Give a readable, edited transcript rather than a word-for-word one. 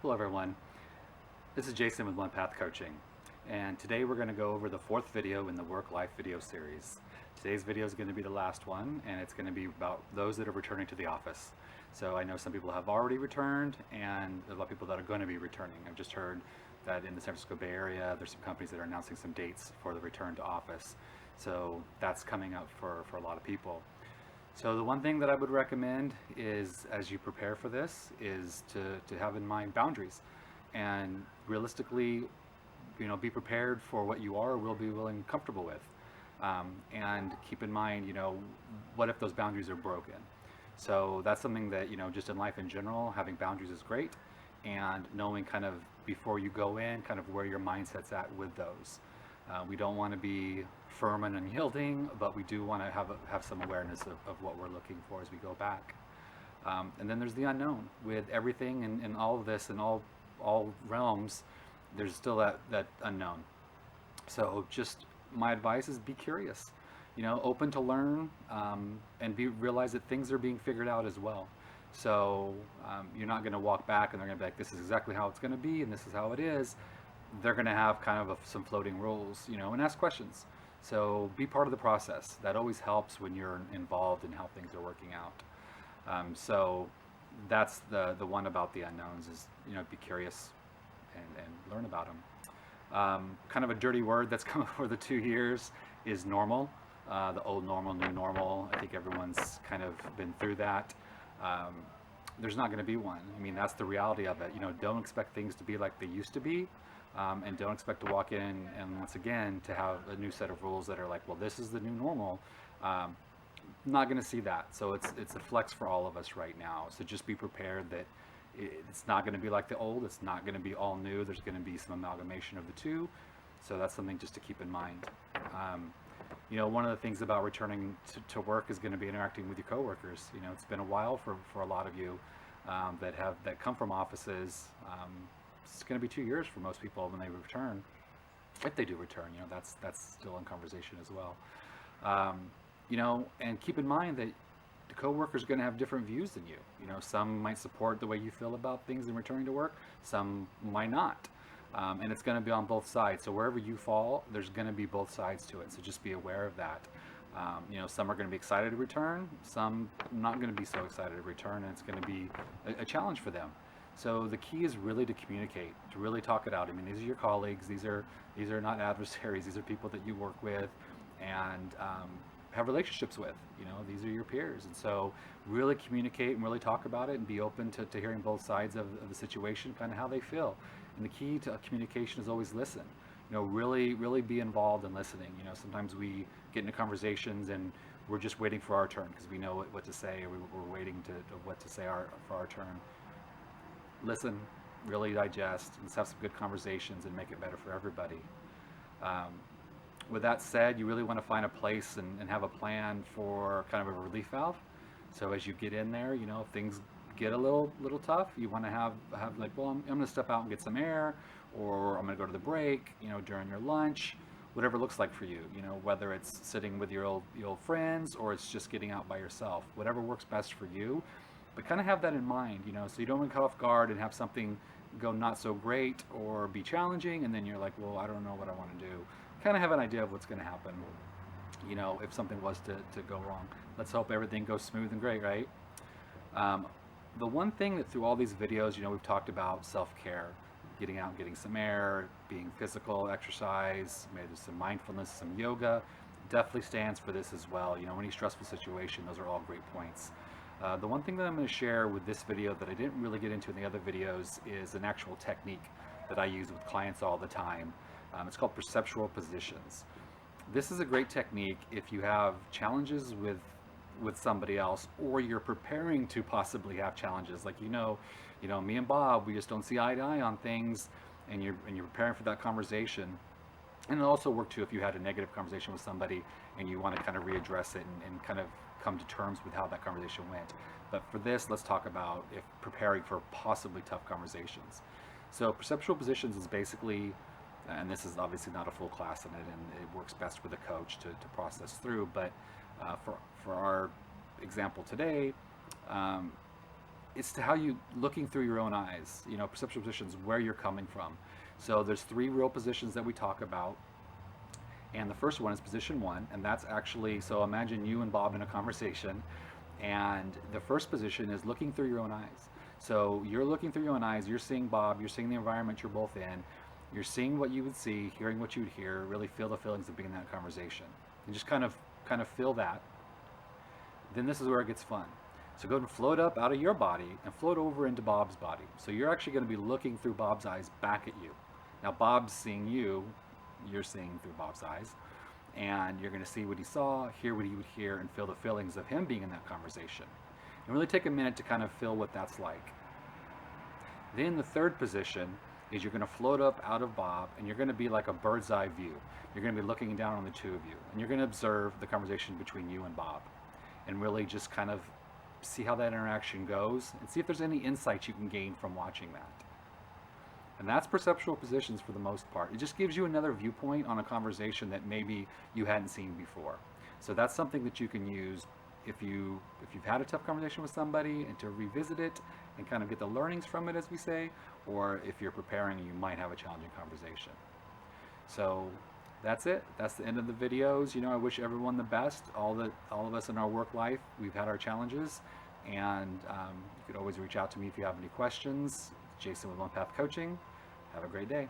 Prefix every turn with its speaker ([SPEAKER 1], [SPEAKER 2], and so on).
[SPEAKER 1] Hello everyone, this is Jason with One Path Coaching, and today we're going to go over the fourth video in the Work-Life video series. Today's video is going to be the last one, and it's going to be about those that are returning to the office. So I know some people have already returned, and there's a lot of people that are going to be returning. I've just heard that in the San Francisco Bay Area, there's some companies that are announcing some dates for the return to office. So that's coming up for a lot of people. So the one thing that I would recommend is, as you prepare for this, is to have in mind boundaries, and realistically, be prepared for what you are or will be willing, comfortable with, and keep in mind, what if those boundaries are broken? So that's something that, just in life in general, having boundaries is great, and knowing kind of before you go in, kind of where your mindset's at with those. We don't want to be firm and unyielding, but we do want to have some awareness of what we're looking for as we go back. And then there's the unknown. With everything and all of this and all realms, there's still that unknown. So just my advice is be curious, open to learn, and realize that things are being figured out as well. So you're not going to walk back and they're going to be like, this is exactly how it's going to be and this is how it is. They're going to have kind of some floating rules, and ask questions. So be part of the process. That always helps when you're involved in how things are working out. So that's the one about the unknowns is, be curious and learn about them. Kind of a dirty word that's come for the 2 years is normal. The old normal, new normal. I think everyone's kind of been through that. There's not going to be one. I mean, that's the reality of it. Don't expect things to be like they used to be. And don't expect to walk in and once again to have a new set of rules that are like, well, this is the new normal. Not going to see that. So it's a flex for all of us right now. So just be prepared that it's not going to be like the old. It's not going to be all new. There's going to be some amalgamation of the two. So that's something just to keep in mind. One of the things about returning to work is going to be interacting with your coworkers. It's been a while for a lot of you that come from offices. It's going to be 2 years for most people when they return, if they do return. That's still in conversation as well. And keep in mind that the coworkers are going to have different views than you. Some might support the way you feel about things in returning to work, some might not. And it's going to be on both sides. So wherever you fall, there's going to be both sides to it. So just be aware of that. Some are going to be excited to return, some not going to be so excited to return, and it's going to be a challenge for them. So the key is really to communicate, to really talk it out. I mean, these are your colleagues. These are not adversaries. These are people that you work with and have relationships with. These are your peers. And so really communicate and really talk about it and be open to hearing both sides of the situation, kind of how they feel. And the key to communication is always listen. Really be involved in listening. Sometimes we get into conversations and we're just waiting for our turn because we know what to say, or we're waiting to what to say for our turn. Listen, really digest, let's have some good conversations and make it better for everybody. With that said, you really want to find a place and have a plan for kind of a relief valve. So as you get in there, if things get a little tough, you want to have like, well, I'm going to step out and get some air, or I'm going to go to the break, during your lunch, whatever it looks like for you, whether it's sitting with your old friends or it's just getting out by yourself, whatever works best for you. But kind of have that in mind, so you don't want to cut off guard and have something go not so great or be challenging, and then you're like, well, I don't know what I want to do. Kind of have an idea of what's going to happen, if something was to go wrong. Let's hope everything goes smooth and great, right? The one thing that through all these videos, we've talked about self-care, getting out and getting some air, being physical, exercise, maybe some mindfulness, some yoga, definitely stands for this as well. Any stressful situation, those are all great points. The one thing that I'm going to share with this video that I didn't really get into in the other videos is an actual technique that I use with clients all the time. It's called perceptual positions. This is a great technique if you have challenges with somebody else, or you're preparing to possibly have challenges. Like, me and Bob, we just don't see eye to eye on things, and you're preparing for that conversation. And it'll also work too if you had a negative conversation with somebody and you want to kind of readdress it and kind of come to terms with how that conversation went. But for this, let's talk about if preparing for possibly tough conversations. So perceptual positions is basically, and this is obviously not a full class in it, and it works best with a coach to process through, but for our example today, it's to how you looking through your own eyes, you know, perceptual positions, where you're coming from. So there's three real positions that we talk about. And the first one is position one, and that's actually, so imagine you and Bob in a conversation, and the first position is looking through your own eyes. So you're looking through your own eyes, you're seeing Bob, you're seeing the environment you're both in, you're seeing what you would see, hearing what you'd hear, really feel the feelings of being in that conversation. And just kind of feel that. Then this is where it gets fun. So go and float up out of your body and float over into Bob's body. So you're actually going to be looking through Bob's eyes back at you. Now Bob's seeing you, you're seeing through Bob's eyes, and you're going to see what he saw, hear what he would hear, and feel the feelings of him being in that conversation. And really take a minute to kind of feel what that's like. Then the third position is you're going to float up out of Bob, and you're going to be like a bird's eye view. You're going to be looking down on the two of you, and you're going to observe the conversation between you and Bob, and really just kind of see how that interaction goes, and see if there's any insights you can gain from watching that. And that's perceptual positions for the most part. It just gives you another viewpoint on a conversation that maybe you hadn't seen before. So that's something that you can use if you've had a tough conversation with somebody, and to revisit it and kind of get the learnings from it, as we say, or if you're preparing, you might have a challenging conversation. So that's it. That's the end of the videos. You know, I wish everyone the best. All of us in our work life, we've had our challenges, and you could always reach out to me if you have any questions. Jason with One Path Coaching. Have a great day.